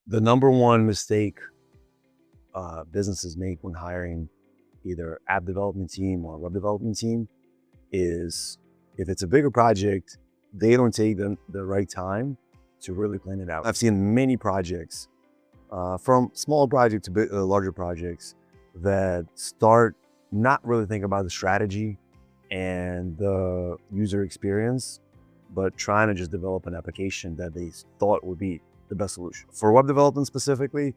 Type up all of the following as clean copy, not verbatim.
The number one mistake businesses make when hiring either app development team or web development team is if it's a bigger project, they don't take the right time to really plan it out. I've seen many projects, from small projects to larger projects, that start not really thinking about the strategy and the user experience, but trying to just develop an application that they thought would be the best solution. For web development specifically,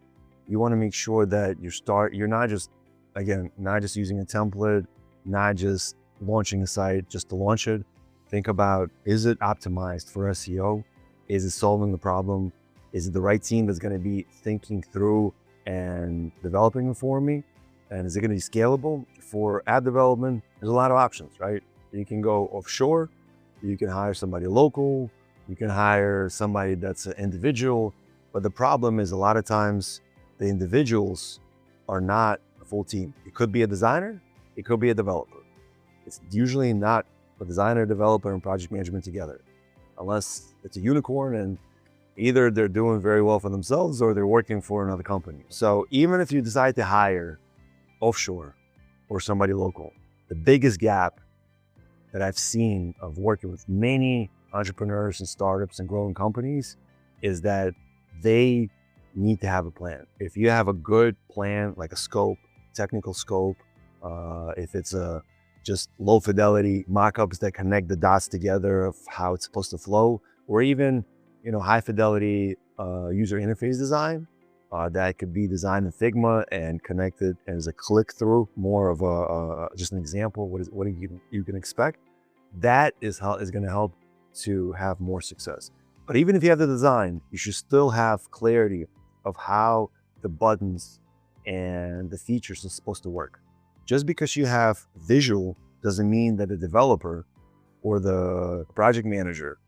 you want to make sure that you're not just, again, not just using a template, not just launching a site just to launch it. Think about, is it optimized for SEO? Is it solving the problem? Is it the right team that's going to be thinking through and developing it for me? And is it going to be scalable? For app development, there's a lot of options, right? You can go offshore, you can hire somebody local, you can hire somebody that's an individual. But the problem is a lot of times the individuals are not a full team. It could be a designer, it could be a developer. It's usually not a designer, developer, and project management together, unless it's a unicorn and either they're doing very well for themselves or they're working for another company. So even if you decide to hire offshore or somebody local, the biggest gap that I've seen of working with many entrepreneurs and startups and growing companies is that they need to have a plan. If you have a good plan, like a scope, technical scope, if it's just low fidelity mockups that connect the dots together of how it's supposed to flow, or even high fidelity user interface design that could be designed in Figma and connected as a click through, more of just an example. What you can expect. That is going to help to have more success. But even if you have the design, you should still have clarity of how the buttons and the features are supposed to work. Just because you have visual doesn't mean that the developer or the project manager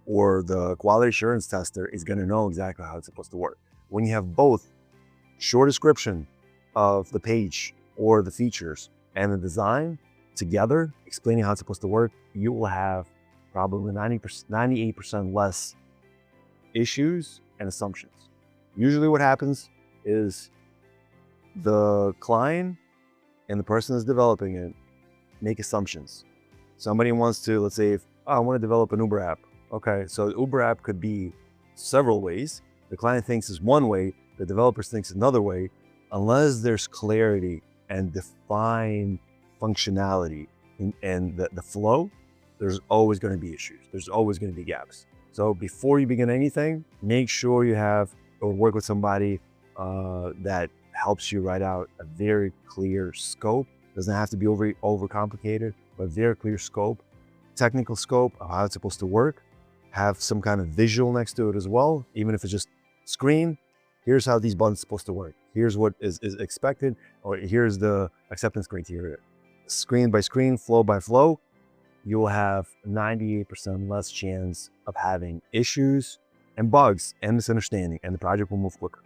or the quality assurance tester is going to know exactly how it's supposed to work. When you have both short description of the page or the features and the design together, explaining how it's supposed to work, you will have probably 98% less issues and assumptions. Usually what happens is the client and the person that's developing it make assumptions. Somebody wants to, let's say, I want to develop an Uber app. Okay, so the Uber app could be several ways. The client thinks is one way, the developer thinks another way. Unless there's clarity and defined functionality and the flow, there's always going to be issues. There's always going to be gaps. So before you begin anything, make sure you have or work with somebody that helps you write out a very clear scope. Doesn't have to be over complicated, but very clear scope, technical scope of how it's supposed to work. Have some kind of visual next to it as well, even if it's just screen. Here's how these buttons are supposed to work. Here's what is expected, or here's the acceptance criteria. Screen by screen, flow by flow, you will have 98% less chance of having issues and bugs and misunderstanding, and the project will move quicker.